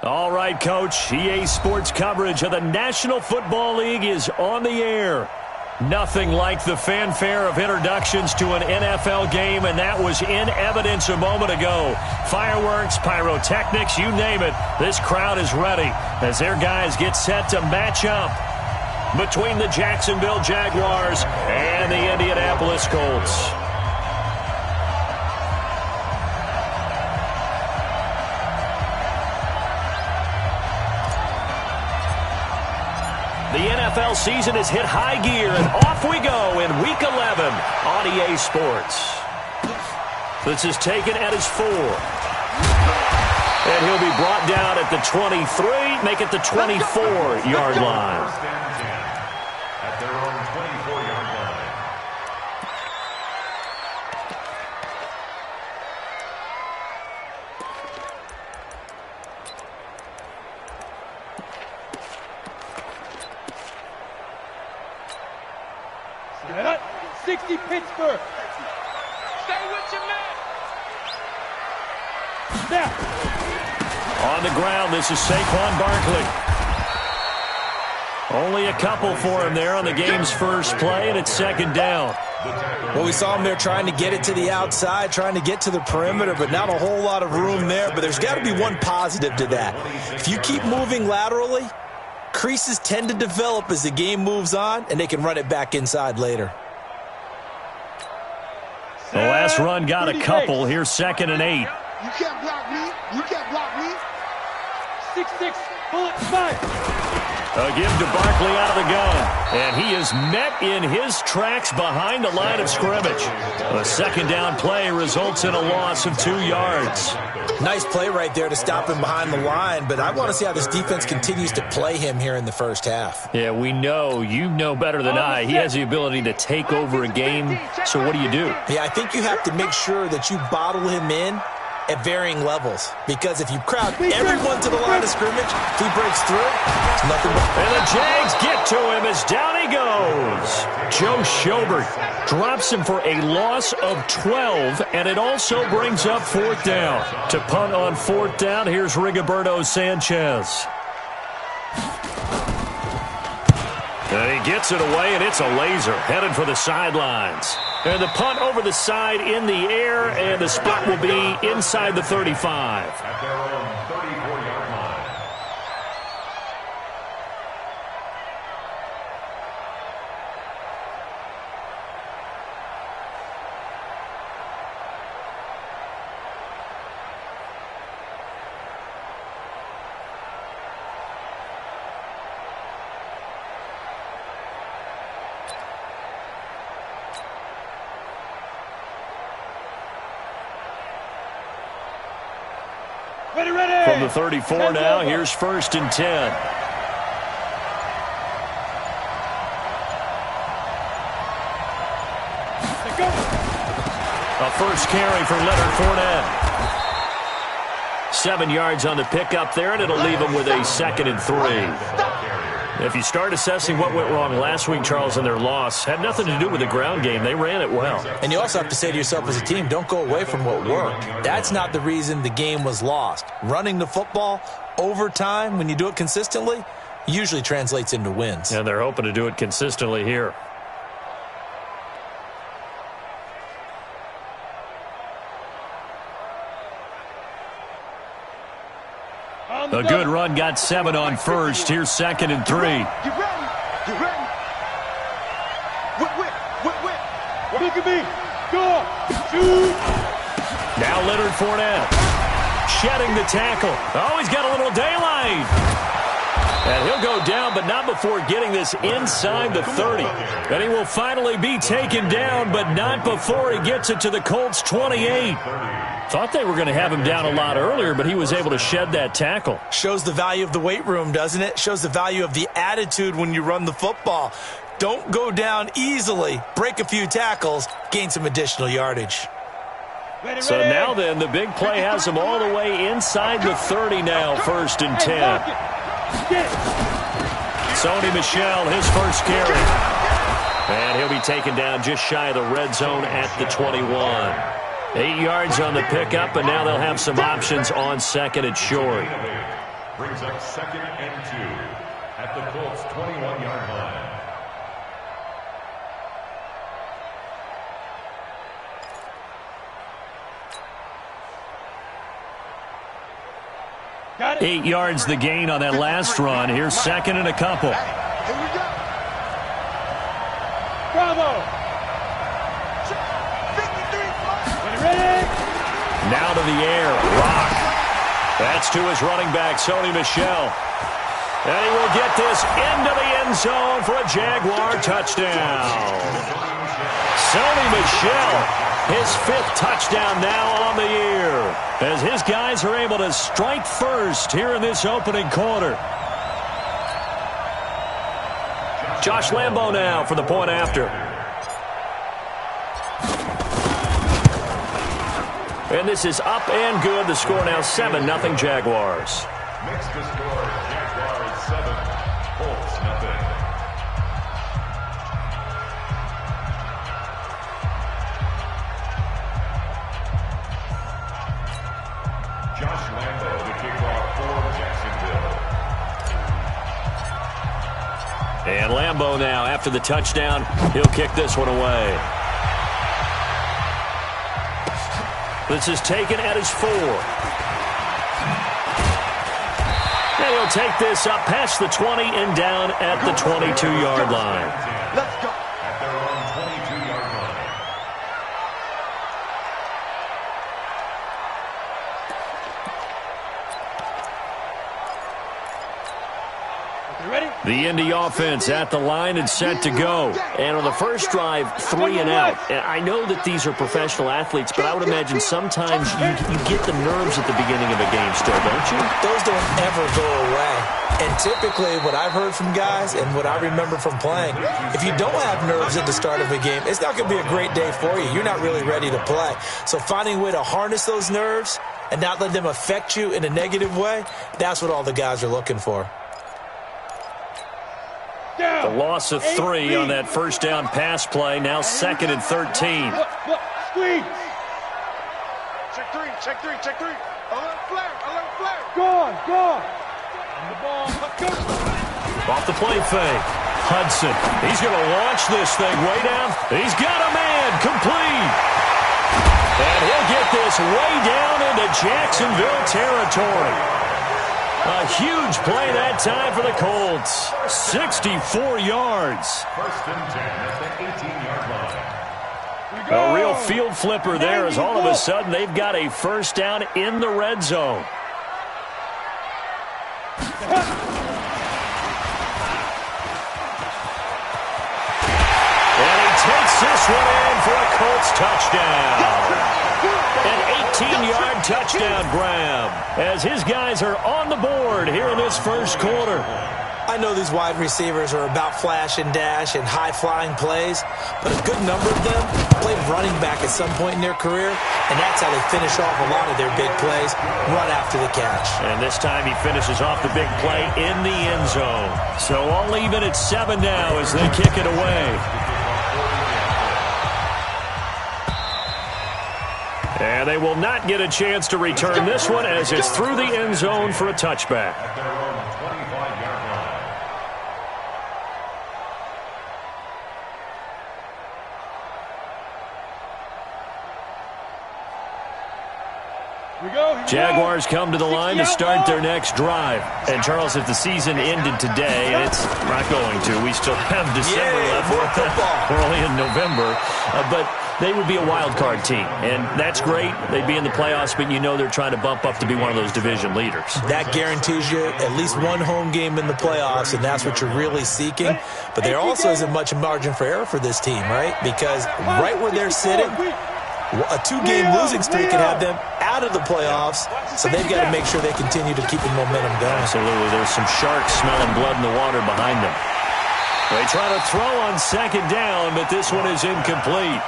All right, Coach. EA Sports coverage of the National Football League is on the air. Nothing like the fanfare of introductions to an NFL game, and that was in evidence a moment ago. Fireworks, pyrotechnics, you name it. This crowd is ready as their guys get set to match up between the Jacksonville Jaguars and the Indianapolis Colts. The NFL season has hit high gear, and off we go in Week 11 on EA Sports. This is taken at his 4. And he'll be brought down at the 23, make it the 24-yard line. At their own 24-yard line. Set up. 60 Pittsburgh. Stay with your man. Snap. On the ground, this is Saquon Barkley. Only a couple for him there on the game's first play, and it's second down. Well, we saw him there trying to get it to the outside, trying to get to the perimeter, but not a whole lot of room there. But there's got to be one positive to that. If you keep moving laterally, creases tend to develop as the game moves on, and they can run it back inside later. The last run got a couple. Here's 2nd and 8. You can't block me. You can't block me. 6-6. Bullet fire. A give to Barkley out of the gun. And he is met in his tracks behind the line of scrimmage. A second down play results in a loss of 2 yards. Nice play right there to stop him behind the line, but I want to see how this defense continues to play him here in the first half. Yeah, we know. You know better than I. He has the ability to take over a game. So what do? Yeah, I think you have to make sure that you bottle him in at varying levels, because if you crowd everyone to the line of scrimmage, if he breaks through, it's nothing but... And the Jags get to him as down he goes. Joe Schobert drops him for a loss of 12, and it also brings up 4th down. To punt on 4th down, here's Rigoberto Sanchez. And he gets it away, and it's a laser headed for the sidelines. And the punt over the side in the air, and the spot will be inside the 35. At their own 34-yard line. From the 34 now, here's 1st and 10. A first carry for Leonard Fournette. 7 yards on the pickup there, and it'll leave him with a 2nd and 3. If you start assessing what went wrong last week, Charles, in their loss, had nothing to do with the ground game. They ran it well. And you also have to say to yourself as a team, don't go away from what worked. That's not the reason the game was lost. Running the football over time, when you do it consistently, usually translates into wins. And they're hoping to do it consistently here. A good run got 7 on 1st. Here's 2nd and 3. You ready? You ready? Whip. Look at me. Go. Shoot. Now Leonard Fournette. Shedding the tackle. Oh, he's got a little daylight. And he'll go down, but not before getting this inside the 30. And he will finally be taken down, but not before he gets it to the Colts' 28. Thought they were going to have him down a lot earlier, but he was able to shed that tackle. Shows the value of the weight room, doesn't it? Shows the value of the attitude when you run the football. Don't go down easily. Break a few tackles. Gain some additional yardage. So now then, the big play has him all the way inside the 30 now, 1st and 10. Sony Michel, his first carry. And he'll be taken down just shy of the red zone at the 21. 8 yards on the pickup, and now they'll have some options on 2nd and short. Brings up 2nd and 2 at the Colts 21-yard line. Got it. 8 yards the gain on that last run. Here's 2nd and a couple. Here we go. Bravo. 53. Ready? Now to the air. Rock. That's to his running back, Sony Michel. And he will get this into the end zone for a Jaguar touchdown. Sony Michel. His 5th touchdown now on the year as his guys are able to strike first here in this opening quarter. Josh Lambo now for the point after. And this is up and good. The score now 7-0 Jaguars. Makes the score Jaguars 7, Colts nothing. Josh Lambo, the kickoff for Jacksonville. And Lambo now, after the touchdown, he'll kick this one away. This is taken at his 4. And he'll take this up past the 20 and down at the 22-yard line. Let's go. At their own 22-yard line. Ready? The Indy offense at the line and set to go. And on the first drive, 3 and out. And I know that these are professional athletes, but I would imagine sometimes you get the nerves at the beginning of a game still, don't you? Those don't ever go away. And typically what I've heard from guys and what I remember from playing, if you don't have nerves at the start of a game, it's not going to be a great day for you. You're not really ready to play. So finding a way to harness those nerves and not let them affect you in a negative way, that's what all the guys are looking for. The loss of 3 on that first down pass play. Now 2nd and 13. Squeeze. Check 3, check 3, check 3. Alert flare. Gone. On the ball. Let's go. Off the play fake. Hudson. He's going to launch this thing way down. He's got a man. Complete. And he'll get this way down into Jacksonville territory. A huge play that time for the Colts. 64 yards. 1st and 10 at the 18-yard line. A real field flipper there as all of a sudden they've got a first down in the red zone. And he takes this one in for a Colts touchdown. An 18-yard touchdown grab as his guys are on the board here in this first quarter. I know these wide receivers are about flash and dash and high-flying plays, but a good number of them played running back at some point in their career, and that's how they finish off a lot of their big plays, run after the catch. And this time he finishes off the big play in the end zone. So all even at 7 now as they kick it away. And they will not get a chance to return this one as it's through the end zone for a touchback. At their own 25-yard line. Jaguars come to the line to start their next drive. And, Charles, if the season ended today, and it's not going to, we still have December left. We're only in November. But they would be a wild card team, and that's great. They'd be in the playoffs, but you know they're trying to bump up to be one of those division leaders. That guarantees you at least one home game in the playoffs, and that's what you're really seeking. But there also isn't much margin for error for this team, right? Because right where they're sitting, a 2-game losing streak can have them out of the playoffs, so they've got to make sure they continue to keep the momentum going. Absolutely. There's some sharks smelling blood in the water behind them. They try to throw on 2nd down, but this one is incomplete.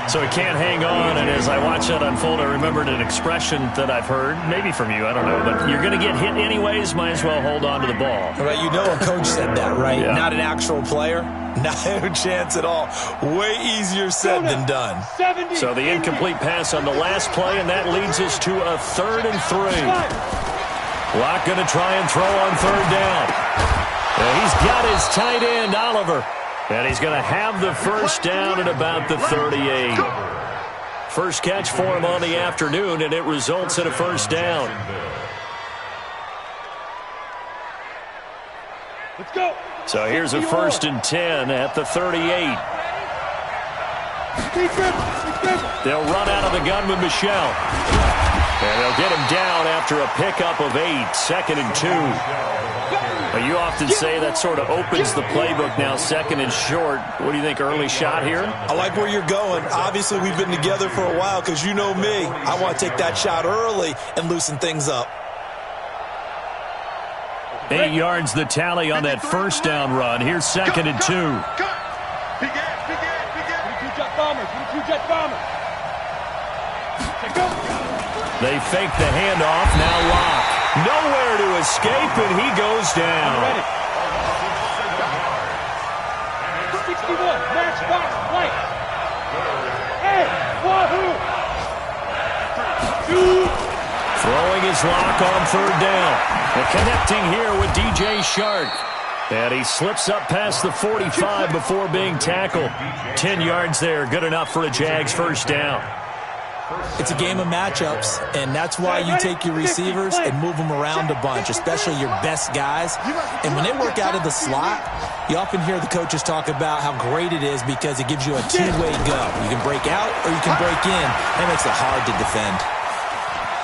So it can't hang on, and as I watch that unfold, I remembered an expression that I've heard, maybe from you, I don't know, but you're going to get hit anyways, might as well hold on to the ball. Right, you know a coach said that, right? Yeah. Not an actual player. No chance at all. Way easier said than done. So the incomplete pass on the last play, and that leads us to a 3rd and 3. Locke going to try and throw on third down. And he's got his tight end, Oliver. And he's going to have the first down at about the 38. First catch for him on the afternoon, and it results in a first down. Let's go. So here's a 1st and 10 at the 38. They'll run out of the gun with Michel. And they'll get him down after a pickup of 8, 2nd and 2. But you often say that sort of opens the playbook now, 2nd and short. What do you think, early shot here? I like where you're going. Obviously, we've been together for a while because you know me. I want to take that shot early and loosen things up. 8 yards the tally on that first down run. Here's 2nd and 2. They fake the handoff. Now Locke. Nowhere to escape, and he goes down. 61, match box, blank. Hey, wahoo! Throwing his Locke on third down. And connecting here with DJ Shark. And he slips up past the 45 before being tackled. 10 yards there, good enough for a Jags first down. It's a game of matchups, and that's why you take your receivers and move them around a bunch, especially your best guys. And when they work out of the slot, you often hear the coaches talk about how great it is because it gives you a two-way go. You can break out or you can break in. That makes it hard to defend.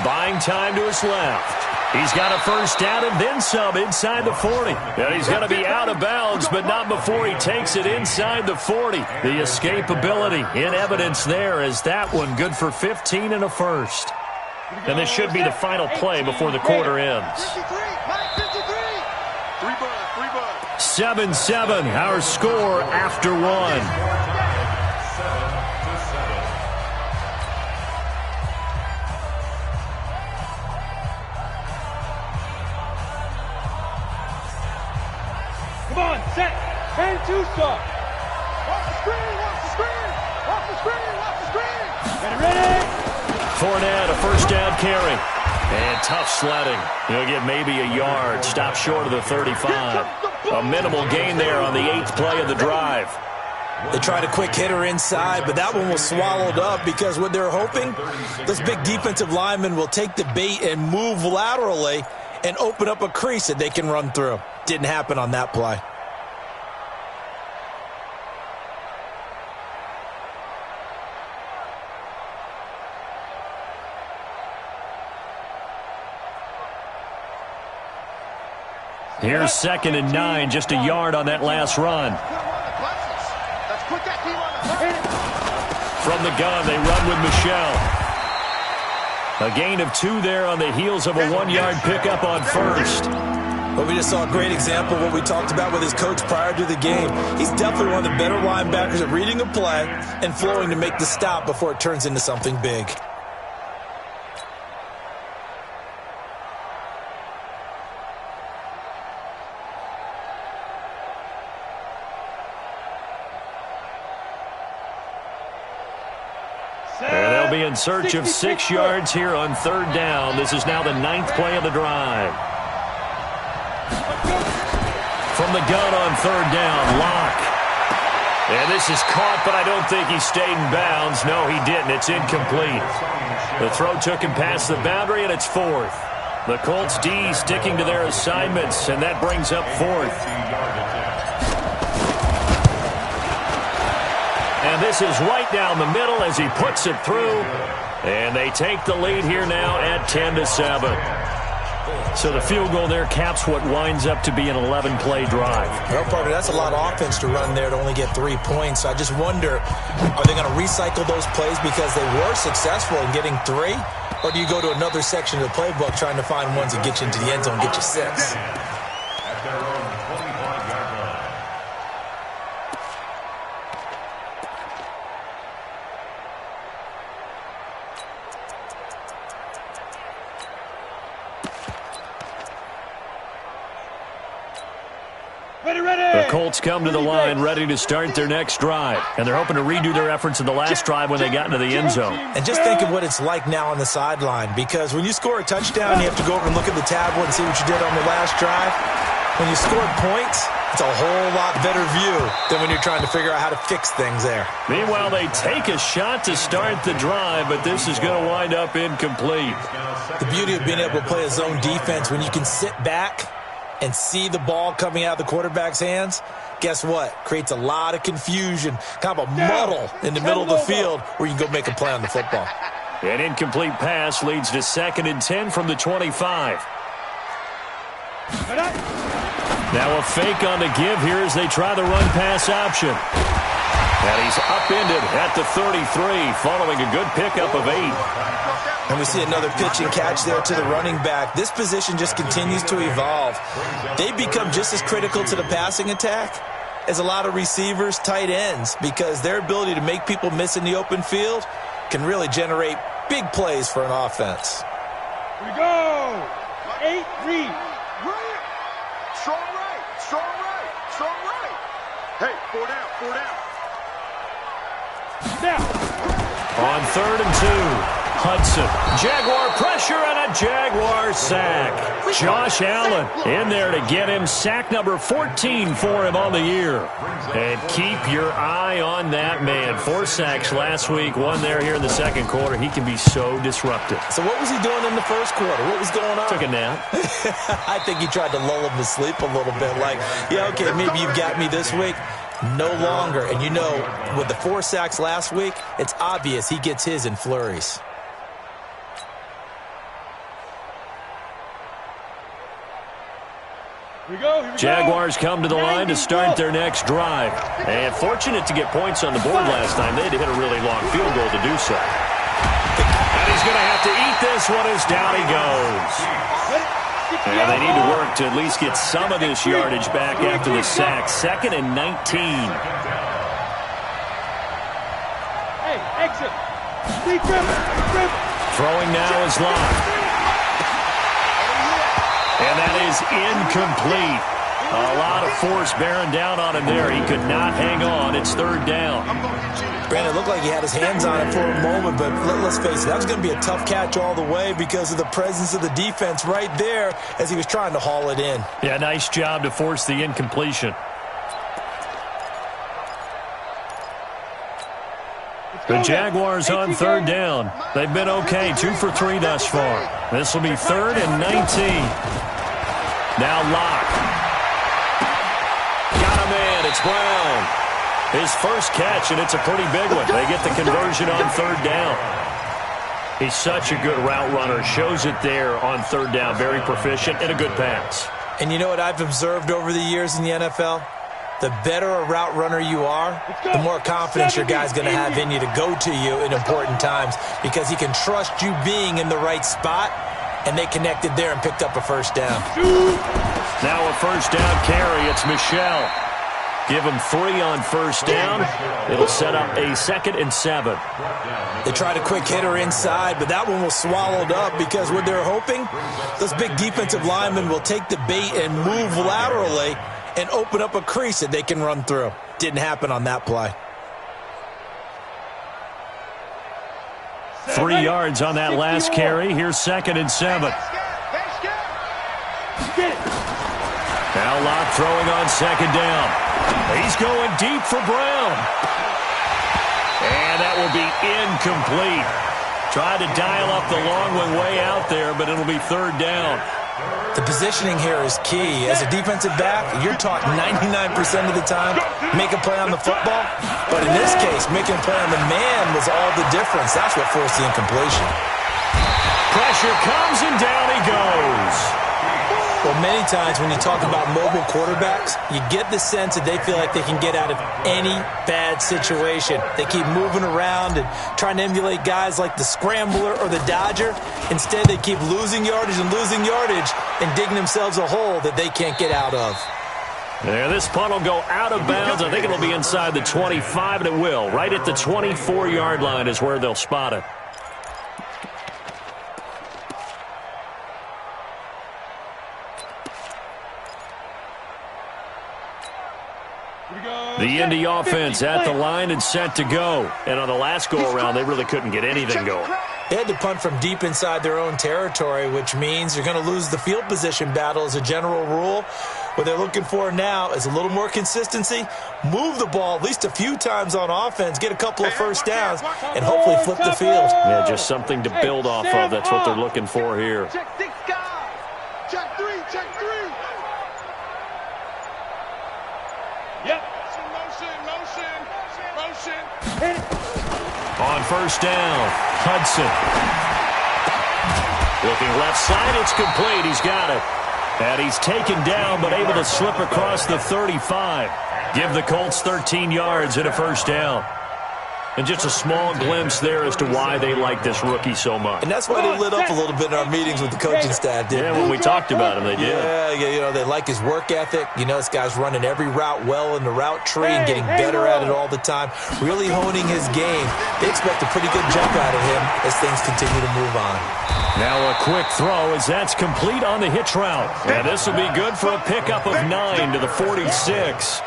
Buying time to his left. He's got a first down and then some inside the 40. And he's going to be out of bounds, but not before he takes it inside the 40. The escapability in evidence there is that one good for 15 and a first. And this should be the final play before the quarter ends. 7-7, our score after one. Come on, set, and 2-star. Off the screen, off the screen, off the screen, off the screen. Ready? Fournette, a first down carry. And tough sledding. He'll get maybe a yard. Stop short of the 35. A minimal gain there on the 8th play of the drive. They tried a quick hitter inside, but that one was swallowed up because what they're hoping, those big defensive linemen will take the bait and move laterally and open up a crease that they can run through. Didn't happen on that play. Here's 2nd and 9, just a yard on that last run. From the gun, they run with Michel. A gain of 2 there on the heels of a 1-yard pickup on first. But we just saw a great example of what we talked about with his coach prior to the game. He's definitely one of the better linebackers at reading a play and flowing to make the stop before it turns into something big. And they'll be in search of 6 yards here on third down. This is now the 9th play of the drive. From the gun on third down, Locke. And this is caught, but I don't think he stayed in bounds. No, he didn't. It's incomplete. The throw took him past the boundary, and it's 4th. The Colts D sticking to their assignments, and that brings up 4th. And this is right down the middle as he puts it through. And they take the lead here now at 10-7. So the field goal there caps what winds up to be an 11-play drive. Well, partner, that's a lot of offense to run there to only get 3 points. So I just wonder, are they going to recycle those plays because they were successful in getting 3? Or do you go to another section of the playbook trying to find ones that get you into the end zone and get you 6? The Colts come to the line ready to start their next drive, and they're hoping to redo their efforts in the last drive when they got into the end zone. And just think of what it's like now on the sideline, because when you score a touchdown, you have to go over and look at the tablet and see what you did on the last drive. When you scored points, it's a whole lot better view than when you're trying to figure out how to fix things there. Meanwhile, they take a shot to start the drive, but this is going to wind up incomplete. The beauty of being able to play a zone defense when you can sit back and see the ball coming out of the quarterback's hands, guess what? Creates a lot of confusion, kind of a muddle in the middle of the field where you can go make a play on the football. An incomplete pass leads to 2nd and 10 from the 25. Now a fake on the give here as they try the run-pass option. And he's upended at the 33 following a good pickup of 8. And we see another pitch and catch there to the running back. This position just continues to evolve. They become just as critical to the passing attack as a lot of receivers, tight ends, because their ability to make people miss in the open field can really generate big plays for an offense. Here we go. 8 read. Right. Strong right. Strong right. Strong right. Hey, 4 down. 4 down. Now. On 3rd and 2. Hudson, Jaguar pressure and a Jaguar sack. Josh Allen in there to get him sack number 14 for him on the year. And keep your eye on that man. 4 sacks last week, 1 there here in the second quarter. He can be so disruptive. So what was he doing in the first quarter? What was going on? Took a nap. I think he tried to lull him to sleep a little bit. Like, yeah, okay, maybe you've got me this week. No longer. And you know, with the 4 sacks last week, it's obvious he gets his in flurries. Jaguars come to the line to start their next drive. And fortunate to get points on the board last time. They had to hit a really long field goal to do so. And he's going to have to eat this one as down he goes. And they need to work to at least get some of this yardage back after the sack. 2nd and 19. Hey, exit. Throwing now is Locke. And that is incomplete. A lot of force bearing down on him there. He could not hang on. It's 3rd down. Brandon, it looked like he had his hands on it for a moment, but let's face it, that was going to be a tough catch all the way because of the presence of the defense right there as he was trying to haul it in. Yeah, nice job to force the incompletion. The Jaguars on 3rd down. They've been okay, 2 for 3 thus far. This will be 3rd and 19. Now Locke. Got a man, it's Brown. His first catch, and it's a pretty big one. They get the conversion on 3rd down. He's such a good route runner. Shows it there on 3rd down. Very proficient and a good pass. And you know what I've observed over the years in the NFL? The better a route runner you are, the more confidence your guy's going to have in you to go to you in important times because he can trust you being in the right spot, and they connected there and picked up a 1st down. Now a 1st down carry. It's Michel. Give him 3 on 1st down. It'll set up a 2nd and 7. They tried a quick hitter inside, but that one was swallowed up because what they're hoping, those big defensive linemen will take the bait and move laterally and open up a crease that they can run through. Didn't happen on that play. 3 yards on that last carry. Here's 2nd and 7. Now Locke throwing on 2nd down. He's going deep for Brown. And that will be incomplete. Tried to dial up the long one way out there, but it'll be 3rd down. The positioning here is key. As a defensive back, you're taught 99% of the time, make a play on the football. But in this case, making a play on the man was all the difference. That's what forced the incompletion. Pressure comes and down he goes. Well, many times when you talk about mobile quarterbacks, you get the sense that they feel like they can get out of any bad situation. They keep moving around and trying to emulate guys like the scrambler or the dodger. Instead, they keep losing yardage and digging themselves a hole that they can't get out of. There, this punt will go out of bounds. I think it'll be inside the 25, and it will. Right at the 24-yard line is where they'll spot it. The Indy offense at the line and set to go. And on the last go-around, they really couldn't get anything going. They had to punt from deep inside their own territory, which means you're going to lose the field position battle as a general rule. What they're looking for now is a little more consistency, move the ball at least a few times on offense, get a couple of first downs, and hopefully flip the field. Yeah, just something to build off of. That's what they're looking for here. Check 6 guys. Check 3. Check 3. Yep. Motion. On first down, Hudson. Looking left side, it's complete. He's got it. And he's taken down, but able to slip across the 35. Give the Colts 13 yards and a first down. And just a small glimpse there as to why they like this rookie so much. And that's why they lit up a little bit in our meetings with the coaching staff, didn't they? When we talked about him, they did. Yeah, they like his work ethic. This guy's running every route well in the route tree and getting better at it all the time, really honing his game. They expect a pretty good jump out of him as things continue to move on. Now a quick throw as that's complete on the hitch route. And this will be good for a pickup of 9 to the 46.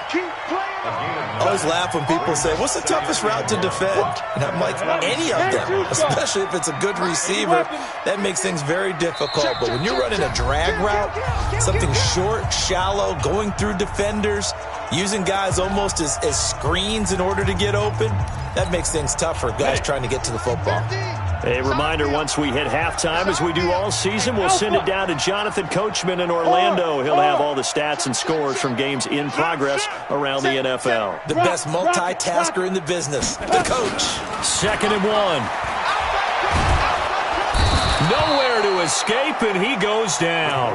I always laugh when people say, what's the toughest route to defend? And I'm like, any of them, especially if it's a good receiver. That makes things very difficult. But when you're running a drag route, something short, shallow, going through defenders, using guys almost as screens in order to get open, that makes things tough for guys trying to get to the football. A reminder, once we hit halftime, as we do all season, we'll send it down to Jonathan Coachman in Orlando. He'll have all the stats and scores from games in progress around the NFL. The best multitasker in the business, the coach. 2nd and 1. Nowhere to escape, and he goes down.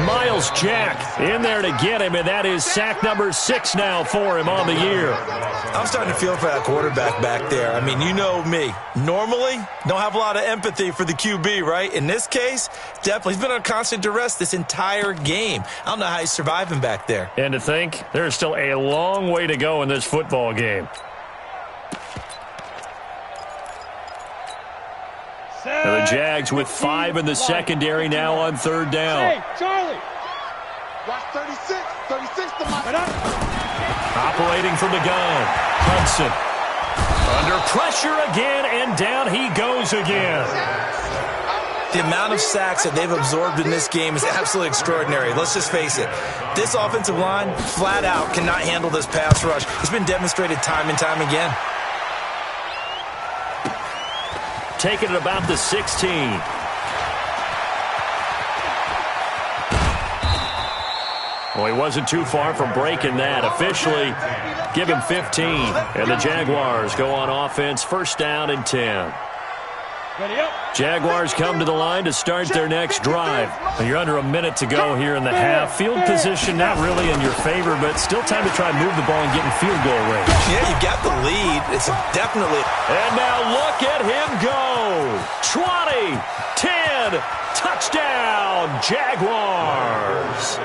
Miles Jack in there to get him, and that is sack number 6 now for him on the year. I'm starting to feel for that quarterback back there. I mean, you know me. Normally, don't have a lot of empathy for the QB, right? In this case, definitely. He's been on constant duress this entire game. I don't know how he's surviving back there. And to think, there's still a long way to go in this football game. And the Jags with 5 in the secondary now on 3rd down. Hey, Charlie. Watch 36. 36 to my... Operating from the gun, Hudson. Under pressure again, and down he goes again. The amount of sacks that they've absorbed in this game is absolutely extraordinary. Let's just face it. This offensive line, flat out, cannot handle this pass rush. It's been demonstrated time and time again. Taking it about the 16. Well, he wasn't too far from breaking that. Officially, give him 15. And the Jaguars go on offense, 1st down and 10. Jaguars come to the line to start their next drive. You're under a minute to go here in the half. Field position not really in your favor, but still time to try and move the ball and get in field goal range. Yeah, you got the lead. It's definitely... And now look at him go. 20, 10, touchdown, Jaguars.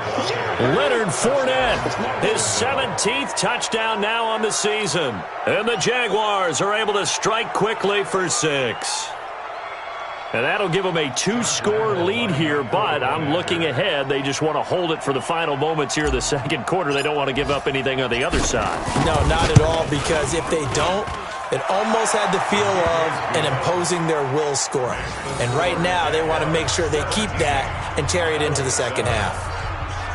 Leonard Fournette, his 17th touchdown now on the season. And the Jaguars are able to strike quickly for 6. And that'll give them a 2-score lead here, but I'm looking ahead. They just want to hold it for the final moments here of the 2nd quarter. They don't want to give up anything on the other side. No, not at all, because if they don't, it almost had the feel of an imposing their will score. And right now, they want to make sure they keep that and carry it into the 2nd half.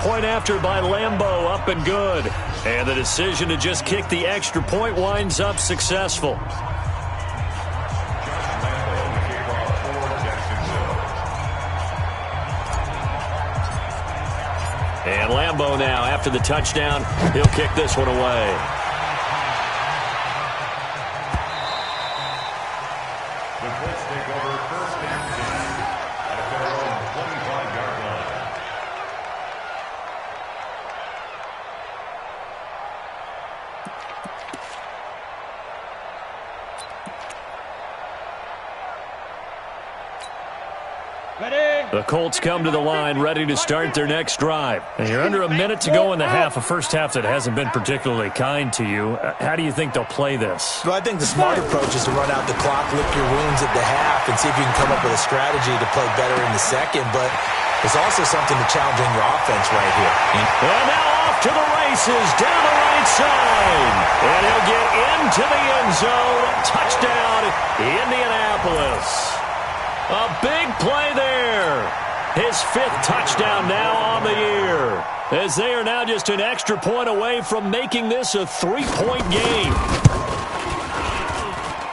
Point after by Lambeau, up and good. And the decision to just kick the extra point winds up successful. And Lambeau now, after the touchdown, he'll kick this one away. The Colts take over 1st and 10 at their own 25-yard line. Ready? The Colts come to the line ready to start their next drive. And you're under a minute to go in the half, a first half that hasn't been particularly kind to you. How do you think they'll play this? Well, I think the smart approach is to run out the clock, lick your wounds at the half, and see if you can come up with a strategy to play better in the second. But there's also something to challenge in your offense right here. And now off to the races, down the right side. And he'll get into the end zone. Touchdown, Indianapolis. A big play there. His 5th touchdown now on the year, as they are now just an extra point away from making this a 3-point game.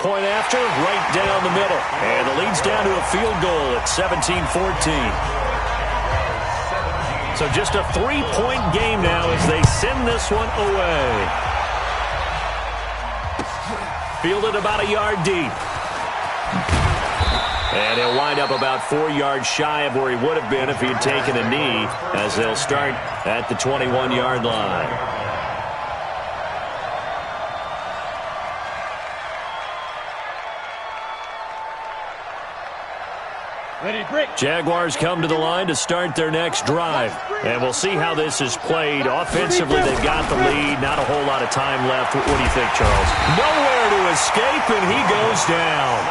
Point after, right down the middle. And the lead's down to a field goal at 17-14. So just a 3-point game now as they send this one away. Fielded about a yard deep. And he'll wind up about 4 yards shy of where he would have been if he had taken a knee, as they'll start at the 21-yard line. Jaguars come to the line to start their next drive. And we'll see how this is played. Offensively, they've got the lead. Not a whole lot of time left. What do you think, Charles? Nowhere to escape, and he goes down.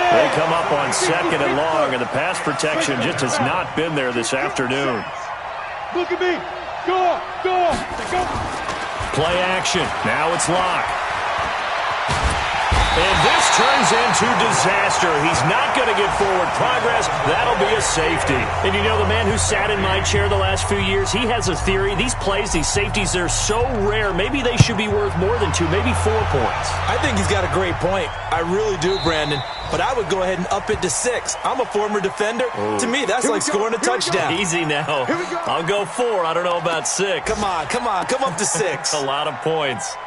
They come up on 2nd and long, and the pass protection just has not been there this afternoon. Look at me. Go. Play action. Now it's locked. And this turns into disaster. He's not going to get forward progress. That'll be a safety. And you know, the man who sat in my chair the last few years, he has a theory. These plays, these safeties, they're so rare. Maybe they should be worth more than 2, maybe 4 points. I think he's got a great point. I really do, Brandon. But I would go ahead and up it to 6. I'm a former defender. Oh. To me, that's like scoring a touchdown. Easy now. I'll go 4. I don't know about 6. Come on. Come up to 6. A lot of points.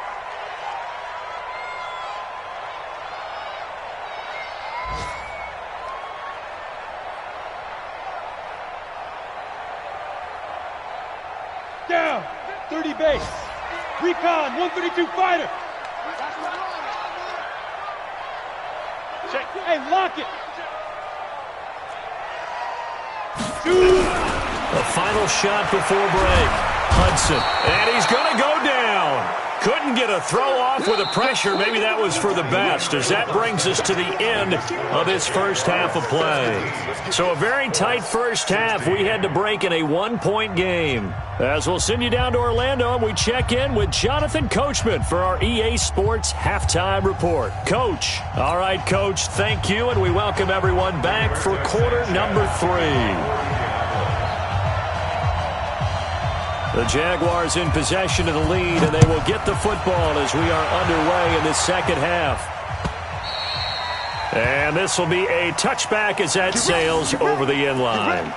Down, 30 base. Recon, 132 fighter. Check. Hey, lock it. 2. The final shot before break. Hudson. And he's going to go down. Couldn't get a throw off with the pressure. Maybe that was for the best, as that brings us to the end of this first half of play. So a very tight first half. We had to break in a 1-point game. As we'll send you down to Orlando, and we check in with Jonathan Coachman for our EA Sports Halftime Report. Coach. All right, Coach, thank you, and we welcome everyone back for quarter number 3. The Jaguars in possession of the lead, and they will get the football as we are underway in the second half. And this will be a touchback as that sails over the end line.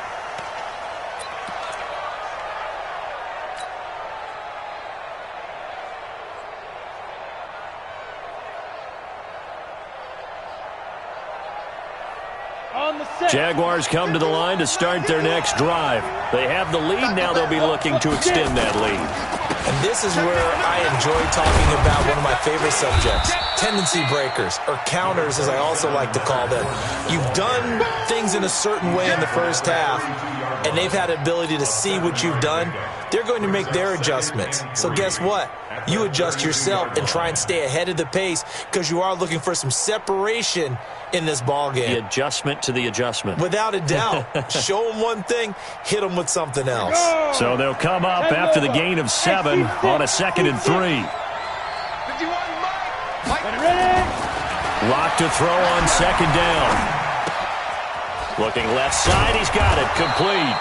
Jaguars come to the line to start their next drive. They have the lead. Now they'll be looking to extend that lead. And this is where I enjoy talking about one of my favorite subjects, tendency breakers, or counters as I also like to call them. You've done things in a certain way in the first half, and they've had the ability to see what you've done. They're going to make their adjustments. So guess what? You adjust yourself and try and stay ahead of the pace, because you are looking for some separation in this ball game. The adjustment to the adjustment. Without a doubt. Show them one thing, hit them with something else. So they'll come up after the gain of 7 on a 2nd and 3. Lock to throw on 2nd down. Looking left side, he's got it, complete.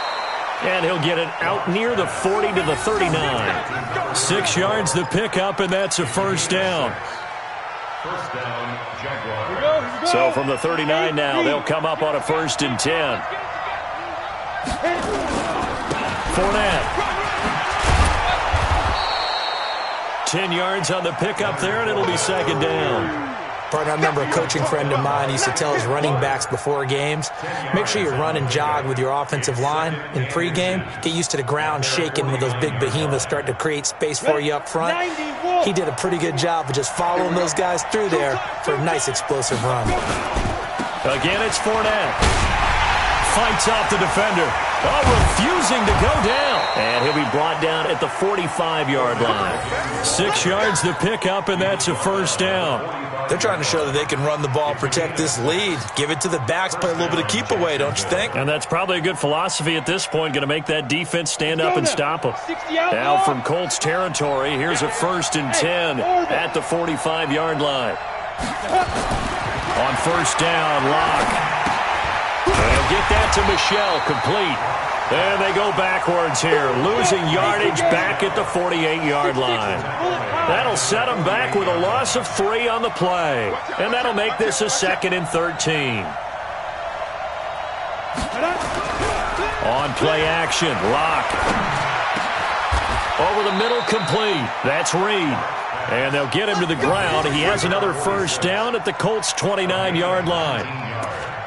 And he'll get it out near the 40 to the 39. 6 yards the pickup, and that's a first down. First down, Jaguars. So from the 39 now, they'll come up on a 1st and 10. Fournette. 10 yards on the pickup there, and it'll be 2nd down. Partner, I remember a coaching friend of mine used to tell his running backs before games, make sure you run and jog with your offensive line in pregame. Get used to the ground shaking when those big behemoths start to create space for you up front. He did a pretty good job of just following those guys through there for a nice explosive run. Again, it's Fournette. fights off the defender. Oh, refusing to go down. And he'll be brought down at the 45-yard line. 6 yards to pick up, and that's a first down. They're trying to show that they can run the ball, protect this lead. Give it to the backs, play a little bit of keep away, don't you think? And that's probably a good philosophy at this point, going to make that defense stand up and stop them. Now from Colts territory, here's a 1st and 10 at the 45-yard line. On first down, Locke. They'll get that to Michelle, complete. And they go backwards here, losing yardage back at the 48-yard line. That'll set them back with a loss of 3 on the play. And that'll make this a 2nd and 13. On play action, Locke. Over the middle, complete. That's Reed. And they'll get him to the ground. He has another first down at the Colts' 29-yard line.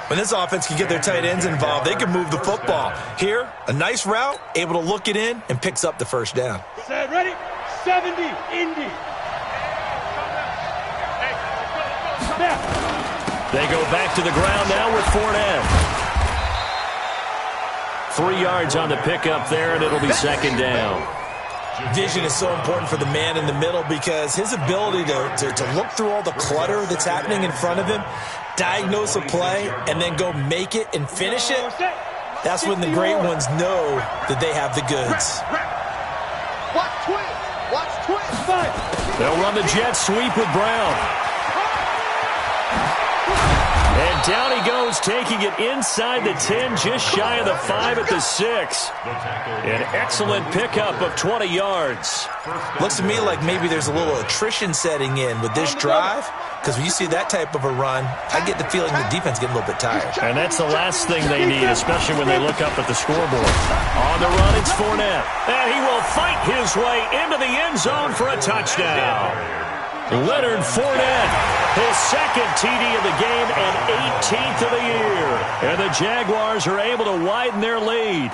When this offense can get their tight ends involved, they can move the football. Here, a nice route, able to look it in, and picks up the first down. Set, ready? 70, Indy. They go back to the ground now with Fournette. 3 yards on the pickup there, and it'll be 2nd down. Vision is so important for the man in the middle because his ability to look through all the clutter that's happening in front of him, diagnose a play, and then go make it and finish it, that's when the great ones know that they have the goods. Watch twist. They'll run the jet sweep with Brown. And down he goes, taking it inside the 10, just shy of the 5 at the 6. An excellent pickup of 20 yards. Looks to me like maybe there's a little attrition setting in with this drive, because when you see that type of a run, I get the feeling the defense getting a little bit tired. And that's the last thing they need, especially when they look up at the scoreboard. On the run, it's Fournette. And he will fight his way into the end zone for a touchdown. Leonard Fournette, his 2nd TD of the game and 18th of the year. And the Jaguars are able to widen their lead.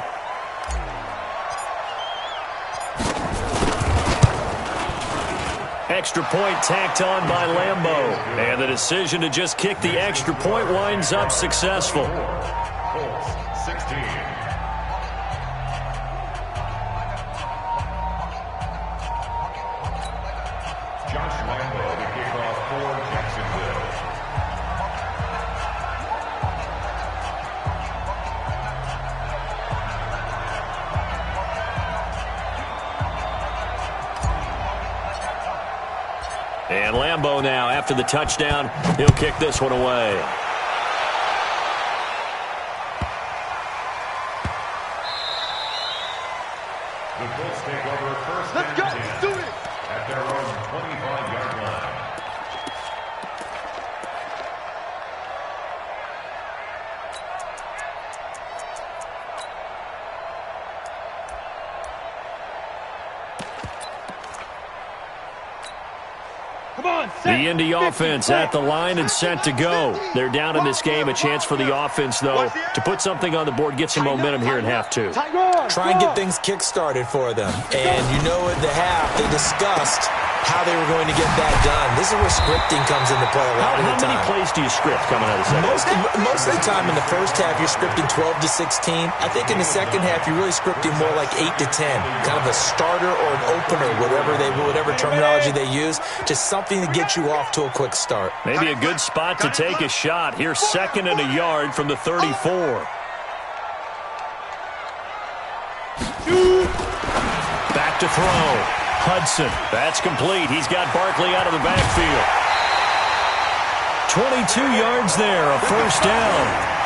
Extra point tacked on by Lambeau. And the decision to just kick the extra point winds up successful. Colts 16. Josh Lambeau to kick off for Jacksonville. And Lambeau now, after the touchdown, he'll kick this one away. The Colts take over 1st and 10 at their own 25-yard line. The Indy offense at the line and set to go. They're down in this game. A chance for the offense, though, to put something on the board, get some momentum here in half 2. Try and get things kick-started for them. And you know at the half, they discussed how they were going to get that done. This is where scripting comes into play a lot of the time. How many plays do you script coming out of the second? Most of the time in the first half, you're scripting 12 to 16. I think in the second half, you're really scripting more like 8 to 10. Kind of a starter or an opener, whatever terminology they use, just something to get you off to a quick start. Maybe a good spot to take a shot. Here's 2nd and a yard from the 34. Back to throw. Hudson, that's complete. He's got Barkley out of the backfield. 22 yards there, a first down.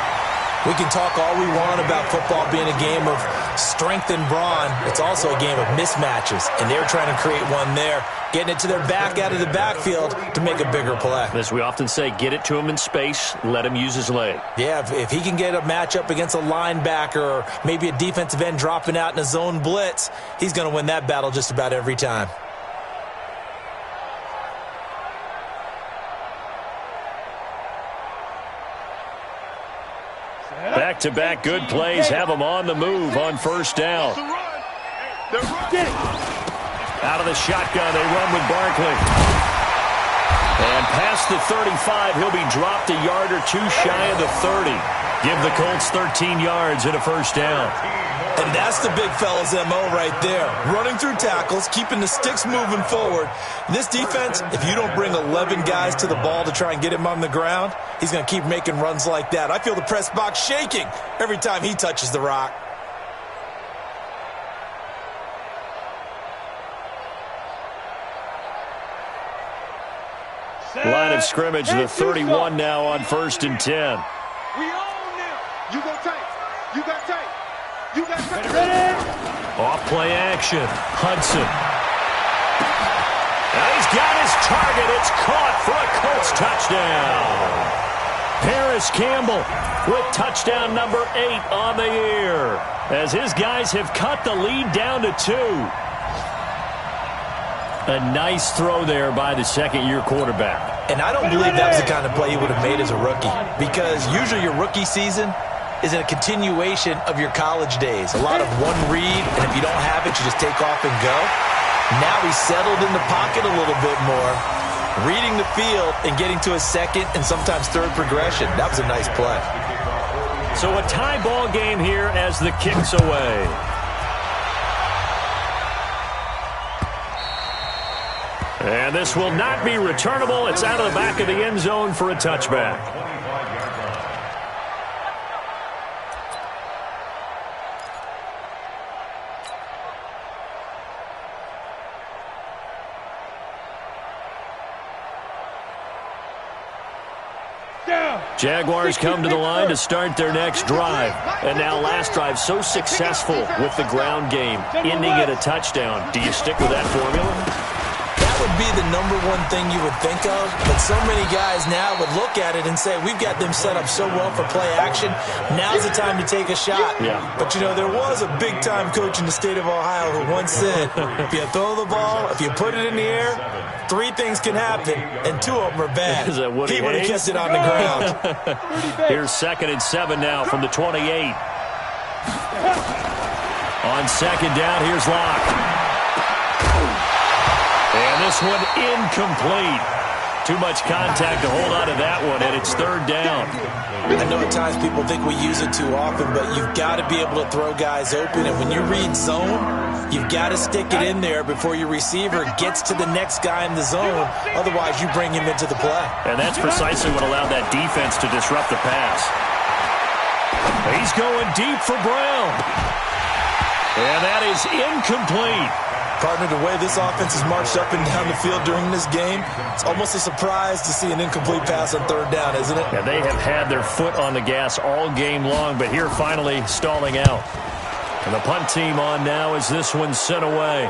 We can talk all we want about football being a game of strength and brawn. It's also a game of mismatches, and they're trying to create one there, getting it to their back out of the backfield to make a bigger play. As we often say, get it to him in space, let him use his leg. Yeah, if he can get a matchup against a linebacker or maybe a defensive end dropping out in a zone blitz, he's going to win that battle just about every time. Back-to-back good plays have them on the move on first down. Out of the shotgun, they run with Barkley. And past the 35, he'll be dropped a yard or two shy of the 30. give the Colts 13 yards and a first down. And that's the big fella's MO right there. Running through tackles, keeping the sticks moving forward. This defense, if you don't bring 11 guys to the ball to try and get him on the ground, he's going to keep making runs like that. I feel the press box shaking every time he touches the rock. Line of scrimmage, the 31 now on 1st and 10. We own them. You go tight. You got tight. You got tight. Ready? Off play action. Hudson. Now he's got his target. It's caught for a Colts touchdown. Paris Campbell with touchdown number 8 on the year, as his guys have cut the lead down to 2. A nice throw there by the second-year quarterback. And I don't believe that was the kind of play he would have made as a rookie, because usually your rookie season is a continuation of your college days. A lot of one read, and if you don't have it, you just take off and go. Now he's settled in the pocket a little bit more, reading the field and getting to a second and sometimes third progression. That was a nice play. So a tie ball game here as the kick's away. And this will not be returnable. It's out of the back of the end zone for a touchback. Jaguars come to the line to start their next drive. And now last drive so successful with the ground game, ending in a touchdown. Do you stick with that formula? That would be the number one thing you would think of, but so many guys now would look at it and say, we've got them set up so well for play action, now's the time to take a shot. Yeah. But, you know, there was a big-time coach in the state of Ohio who once said, if you throw the ball, if you put it in the air, 3 things can happen, and 2 of them are bad. Is that Woody He would have Hayes? kept it on the ground. Here's 2nd and 7 now from the 28. On 2nd down, here's Locke. And this one incomplete. Too much contact to hold on to that one, and it's 3rd down. I know at times people think we use it too often, but you've got to be able to throw guys open. And when you read zone, you've got to stick it in there before your receiver gets to the next guy in the zone. Otherwise, you bring him into the play. And that's precisely what allowed that defense to disrupt the pass. He's going deep for Brown. And that is incomplete. Partner, the way this offense has marched up and down the field during this game, it's almost a surprise to see an incomplete pass on 3rd down, isn't it? Yeah, they have had their foot on the gas all game long, but here finally stalling out. And the punt team on now as this one's sent away.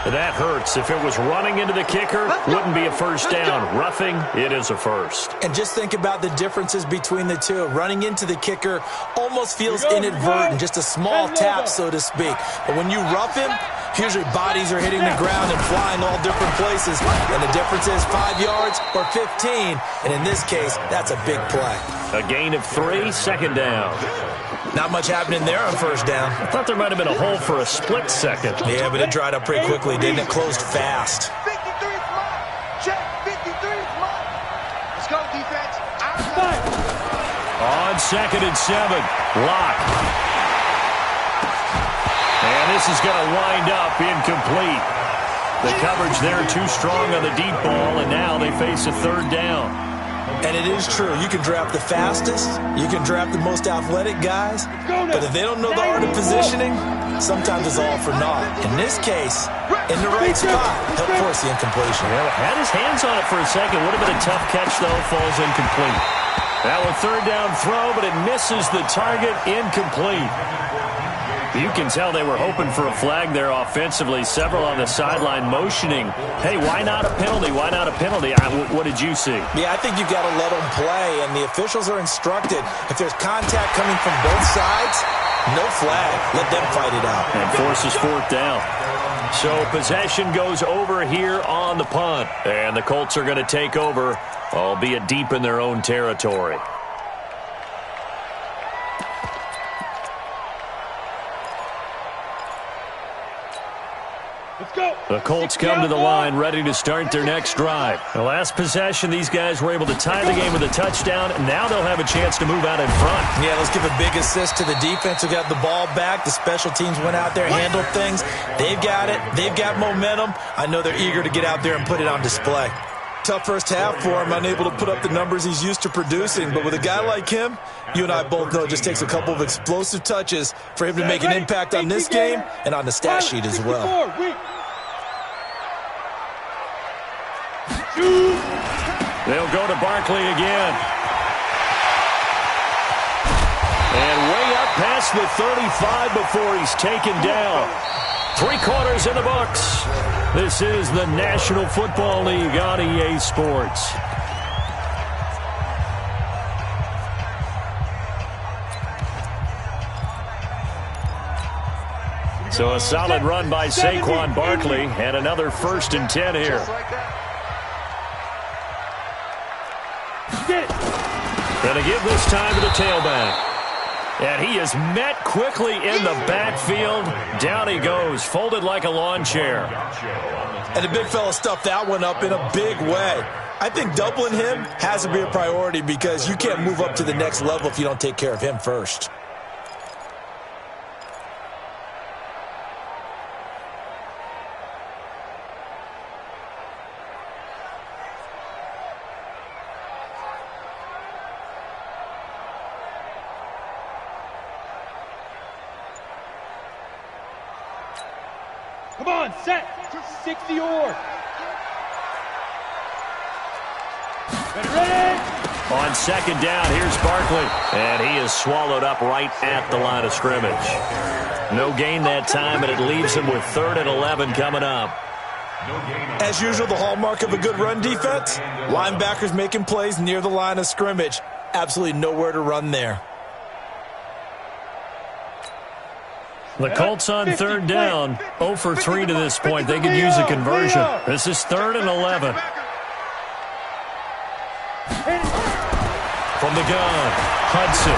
That hurts. If it was running into the kicker, wouldn't be a first down. Roughing, it is a first. And just think about the differences between the two. Running into the kicker almost feels inadvertent, just a small tap, so to speak. But when you rough him, usually bodies are hitting the ground and flying all different places. And the difference is 5 yards or 15. And in this case, that's a big play. A gain of 3, 2nd down. Not much happening there on 1st down. I thought there might have been a hole for a split second. Yeah, but it dried up pretty quickly, didn't it? Closed fast. 53 is mine. Check. 53 is mine. Let's go, defense. Outside. On 2nd and 7, Locke. And this is going to wind up incomplete. The coverage there too strong on the deep ball, and now they face a 3rd down. And it is true. You can draft the fastest. You can draft the most athletic guys. But if they don't know the art of positioning, sometimes it's all for naught. In this case, in the right spot, help force the incompletion. Yeah, had his hands on it for a second. Would have been a tough catch, though. Falls incomplete. That one 3rd down throw, but it misses the target. Incomplete. You can tell they were hoping for a flag there offensively. Several on the sideline motioning. Hey, why not a penalty? Why not a penalty? What did you see? Yeah, I think you've got to let them play, and the officials are instructed. If there's contact coming from both sides, no flag. Let them fight it out. And forces 4th down. So possession goes over here on the punt. And the Colts are going to take over, albeit deep in their own territory. Let's go. The Colts come to the line ready to start their next drive. The last possession, these guys were able to tie the game with a touchdown, and now they'll have a chance to move out in front. Yeah, let's give a big assist to the defense who got the ball back. The special teams went out there, handled things. They've got it. They've got momentum. I know they're eager to get out there and put it on display. Tough first half for him, unable to put up the numbers he's used to producing. But with a guy like him, you and I both know it just takes a couple of explosive touches for him to make an impact on this game and on the stat sheet as well. They'll go to Barkley again. And way up past the 35 before he's taken down. 3 quarters in the books. This is the National Football League on EA Sports. So a solid run by Saquon Barkley and another 1st and 10 here. Gonna give this time to the tailback. And he is met quickly in the backfield. Down he goes, folded like a lawn chair. And the big fella stuffed that one up in a big way. I think doubling him has to be a priority because you can't move up to the next level if you don't take care of him first. Come on, set. 60 or. Ready? On 2nd down, here's Barkley. And he is swallowed up right at the line of scrimmage. No gain that time, and it leaves him with 3rd and 11 coming up. As usual, the hallmark of a good run defense, linebackers making plays near the line of scrimmage. Absolutely nowhere to run there. The Colts on 3rd down, 0 for 3 to this point. They could use a conversion. This is 3rd and 11. From the gun, Hudson.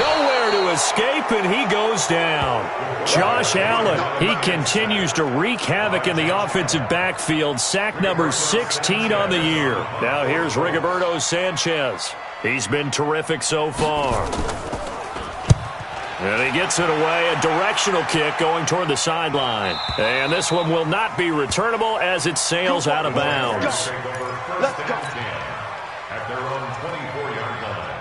Nowhere to escape, and he goes down. Josh Allen, he continues to wreak havoc in the offensive backfield. Sack number 16 on the year. Now here's Rigoberto Sanchez. He's been terrific so far. And he gets it away, a directional kick going toward the sideline. And this one will not be returnable as it sails out of bounds. Let's go. At their own 24-yard line.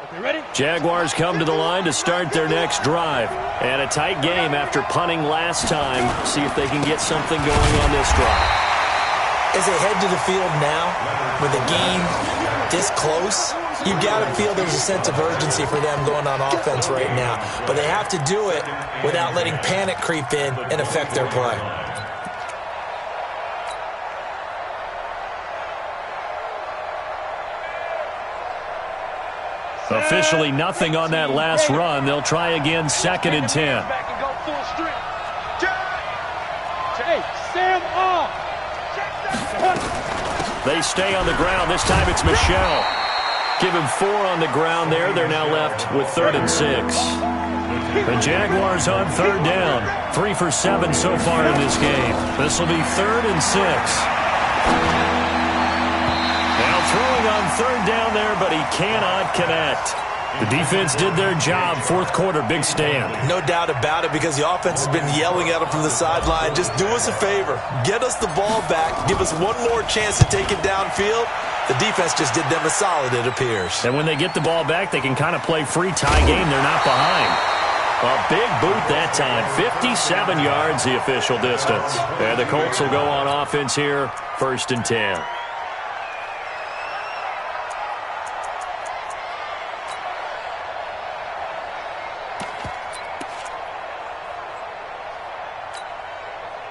Okay, ready? Jaguars come to the line to start their next drive. And a tight game after punting last time. See if they can get something going on this drive. As they head to the field now, with the game this close, you've got to feel there's a sense of urgency for them going on offense right now. But they have to do it without letting panic creep in and affect their play. Officially nothing on that last run. They'll try again, 2nd and 10. Hey, Sam off. They stay on the ground. This time it's Michel. Give him 4 on the ground there. They're now left with 3rd and 6. The Jaguars on 3rd down. 3 for 7 so far in this game. This will be 3rd and 6. Now throwing on 3rd down there, but he cannot connect. The defense did their job. 4th quarter, big stand. No doubt about it, because the offense has been yelling at him from the sideline. Just do us a favor. Get us the ball back. Give us one more chance to take it downfield. The defense just did them a solid, it appears. And when they get the ball back, they can kind of play free tie game. They're not behind. A big boot that time. 57 yards, the official distance. And the Colts will go on offense here. 1st and 10.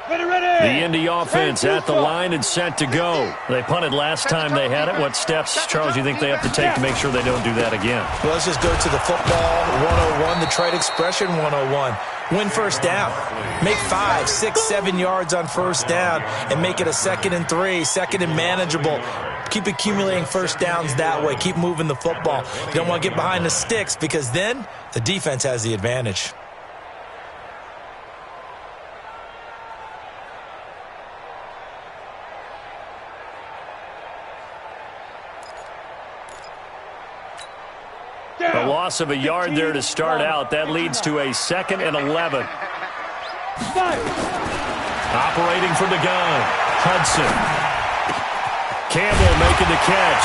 The Indy offense at the line and set to go. They punted last time they had it. What steps, Charles, you think they have to take to make sure they don't do that again? Well, let's just go to the football 101, the trade expression 101. Win 1st down. Make 5, 6, 7 yards on 1st down and make it a 2nd and 3, 2nd and manageable. Keep accumulating first downs that way. Keep moving the football. You don't want to get behind the sticks because then the defense has the advantage. A loss of a yard there to start out. That leads to a 2nd and 11. Operating from the gun, Hudson. Campbell making the catch.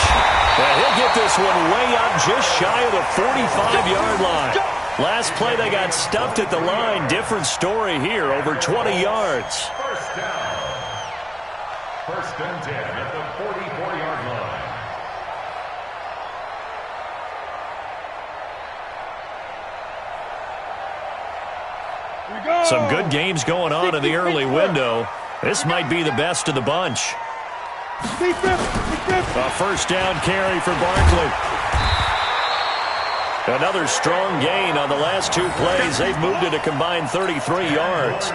Well, he'll get this one way up just shy of the 45-yard line. Last play, they got stuffed at the line. Different story here, over 20 yards. First down. First and 10 at the 44-yard line. Some good games going on in the early window. This might be the best of the bunch. A first down carry for Barkley. Another strong gain on the last 2 plays. They've moved it a combined 33 yards.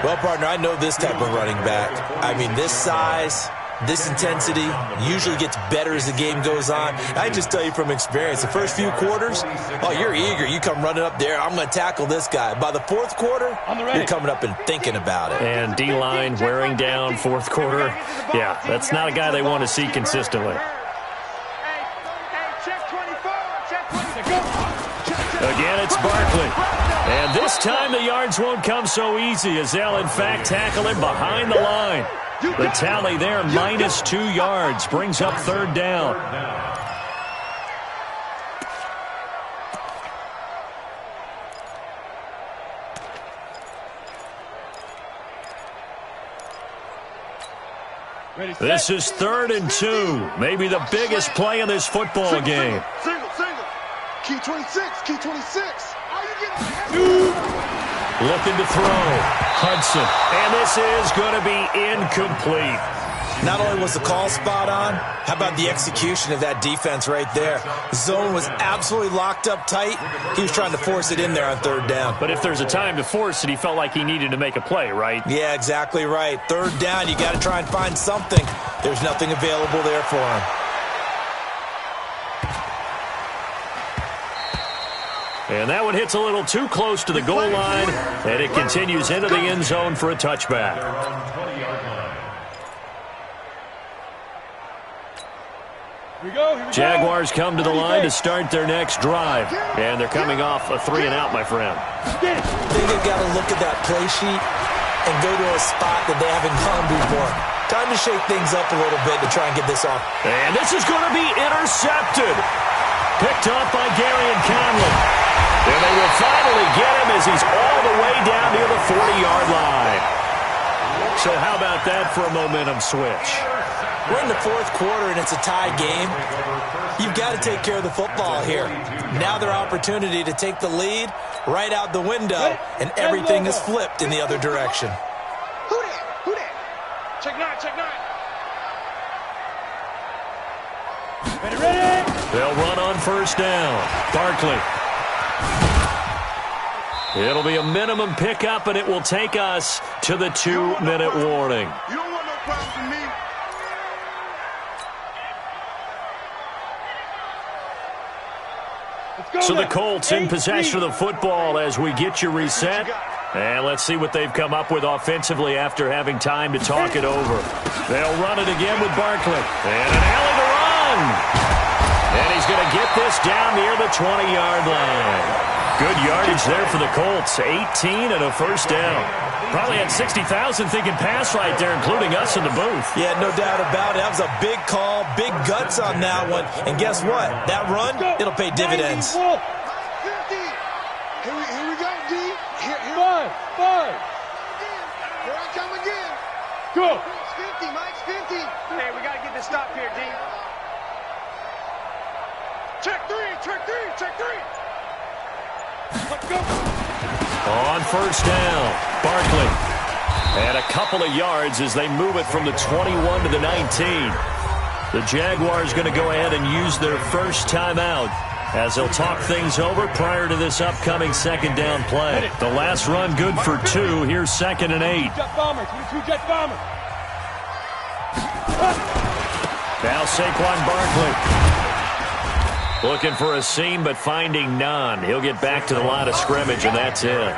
Well, partner, I know this type of running back. I mean, this size, this intensity usually gets better as the game goes on. I just tell you from experience, the first few quarters, oh, you're eager. You come running up there, I'm going to tackle this guy. By the 4th quarter, you're coming up and thinking about it. And D-line wearing down 4th quarter. Yeah, that's not a guy they want to see consistently. Again, it's Barkley. And this time the yards won't come so easy as they'll, in fact, tackle him behind the line. The tally there, minus 2 yards, brings up 3rd down. This is 3rd and 2, maybe the biggest play in this football game. Single. Key 26, key 26. Are you getting Looking to throw. Hudson. And this is going to be incomplete. Not only was the call spot on, how about the execution of that defense right there? Zone was absolutely locked up tight. He was trying to force it in there on 3rd down. But if there's a time to force it, he felt like he needed to make a play, right? Yeah, exactly right. 3rd down, you got to try and find something. There's nothing available there for him. And that one hits a little too close to the goal line, and it continues into the end zone for a touchback. Jaguars come to the line to start their next drive, and they're coming off a 3-and-out, my friend. I think they've got to look at that play sheet and go to a spot that they haven't gone before. Time to shake things up a little bit to try and get this off. And this is going to be intercepted. Picked off by Gary and Conley. And they will finally get him as he's all the way down near the 40-yard line. So how about that for a momentum switch? We're in the 4th quarter, and it's a tie game. You've got to take care of the football here. Now their opportunity to take the lead right out the window, and everything is flipped in the other direction. Who that? Check 9, check 9. Ready? They'll run on first down. Barkley. It'll be a minimum pickup, and it will take us to the 2-minute warning. You don't want no problems with me. So the Colts in possession of the football as we get you reset. And let's see what they've come up with offensively after having time to talk it over. They'll run it again with Barkley. And an alley to run. And he's going to get this down near the 20-yard line. Good yardage there for the Colts. 18 and a first down. Probably had 60,000 thinking pass right there, including us in the booth. Yeah, no doubt about it. That was a big call, big guts on that one. And guess what? That run, it'll pay dividends. 50. Here we go, D. Here. 5. Here I come again. Go. It's 50, Mike. 50. Hey, we got to get this stop here, D. Check 3. Let's go. On first down, Barkley. And a couple of yards as they move it from the 21 to the 19. The Jaguars going to go ahead and use their first timeout as they'll talk things over prior to this upcoming 2nd down play. The last run good for 2. Here's 2nd and 8. Jet bomber, 22 jet bomber. Now Saquon Barkley. Looking for a seam, but finding none. He'll get back to the line of scrimmage, and that's it.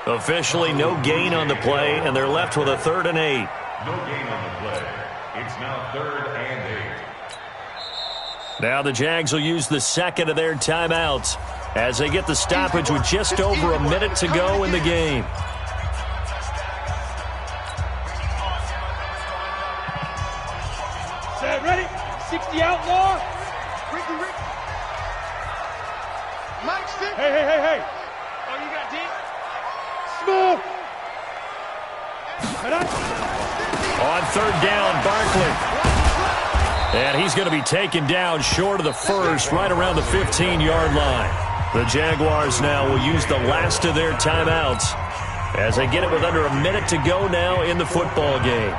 Officially no gain on the play, and they're left with a 3rd and 8. No gain on the play. It's now 3rd and 8. Now the Jags will use the second of their timeouts as they get the stoppage with just over a minute to go in the game. Set, ready? 60 outlaw. Ricky. Mike, stick. Hey. Oh, you got deep? Smooth. On 3rd down, Barkley. And he's going to be taken down short of the first, right around the 15-yard line. The Jaguars now will use the last of their timeouts as they get it with under a minute to go now in the football game.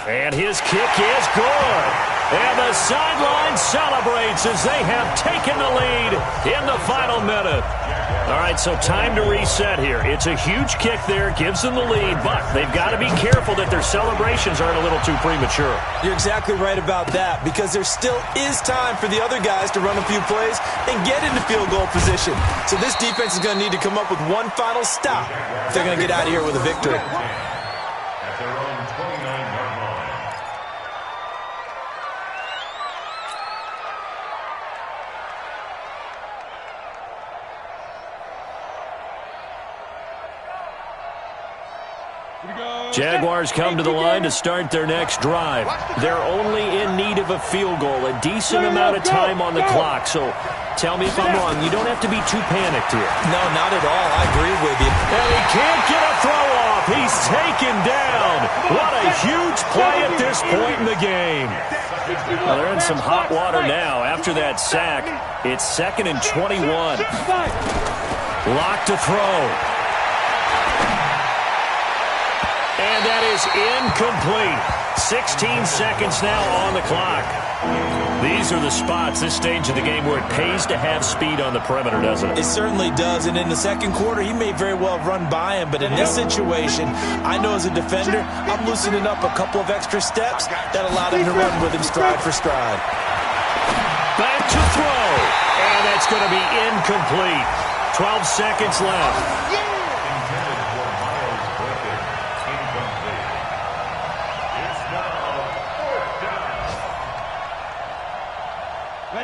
And his kick is good. And the sideline celebrates as they have taken the lead in the final minute. All right, so time to reset here. It's a huge kick there, gives them the lead, but they've got to be careful that their celebrations aren't a little too premature. You're exactly right about that, because there still is time for the other guys to run a few plays and get into field goal position. So this defense is going to need to come up with one final stop if they're going to get out of here with a victory. At their own 29-yard line. Jaguars come to the line to start their next drive. They're only in need of a field goal, a decent amount of time on the clock. So tell me if I'm wrong. You don't have to be too panicked here. No, not at all. I agree with you. And he can't get a throw off. He's taken down. What a huge play at this point in the game. Well, they're in some hot water now. After that sack, it's 2nd and 21. Lock to throw. And that is incomplete. 16 seconds now on the clock. These are the spots, this stage of the game, where it pays to have speed on the perimeter, doesn't it? It certainly does, and in the second quarter, he may very well run by him, but in this situation, I know as a defender, I'm loosening up a couple of extra steps that allowed him to run with him stride for stride. Back to throw, and that's going to be incomplete. 12 seconds left.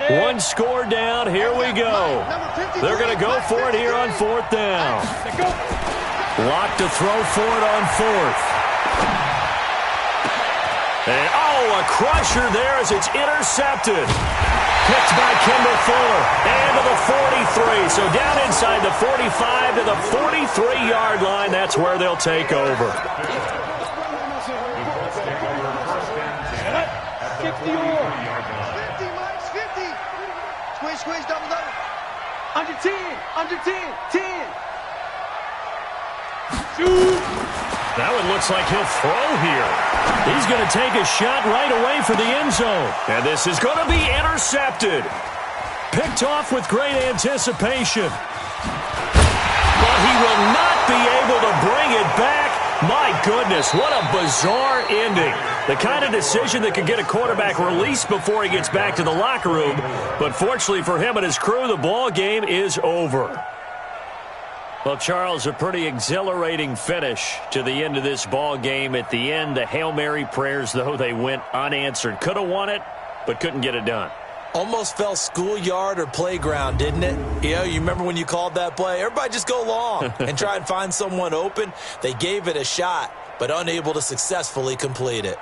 One score down. Here we go. They're going to go for it here on 4th down. Lock to throw for it on 4th. And, a crusher there as it's intercepted. Picked by Kimber Fuller. And to the 43. So down inside the 45 to the 43-yard line. That's where they'll take over. 50. Squeeze, double. Under 10. 10. Shoot. That one looks like he'll throw here. He's going to take a shot right away for the end zone. And this is going to be intercepted. Picked off with great anticipation. But he will not be able to bring it back. My goodness, what a bizarre ending. The kind of decision that could get a quarterback released before he gets back to the locker room. But fortunately for him and his crew, the ball game is over. Well, Charles, a pretty exhilarating finish to the end of this ball game. At the end, the Hail Mary prayers, though, they went unanswered. Could have won it, but couldn't get it done. Almost felt schoolyard or playground, didn't it? You remember when you called that play? Everybody just go long and try and find someone open. They gave it a shot, but unable to successfully complete it.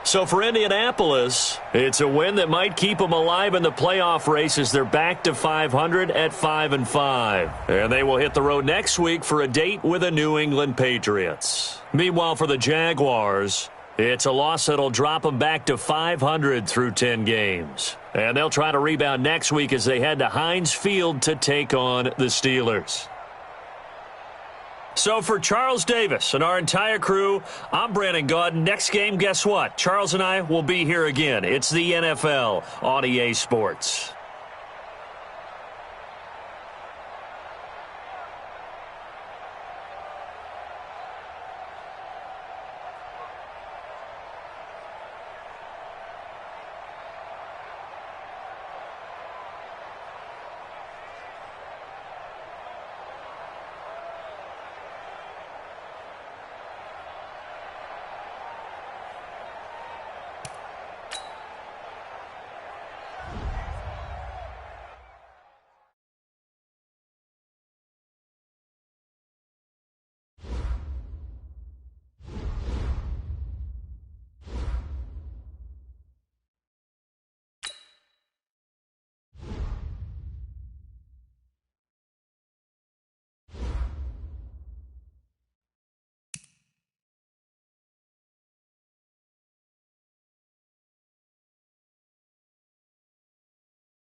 So for Indianapolis, it's a win that might keep them alive in the playoff race as they're back to 500 at 5-5. And they will hit the road next week for a date with the New England Patriots. Meanwhile, for the Jaguars, it's a loss that'll drop them back to 500 through 10 games. And they'll try to rebound next week as they head to Heinz Field to take on the Steelers. So for Charles Davis and our entire crew, I'm Brandon Gaudin. Next game, guess what? Charles and I will be here again. It's the NFL on EA Sports.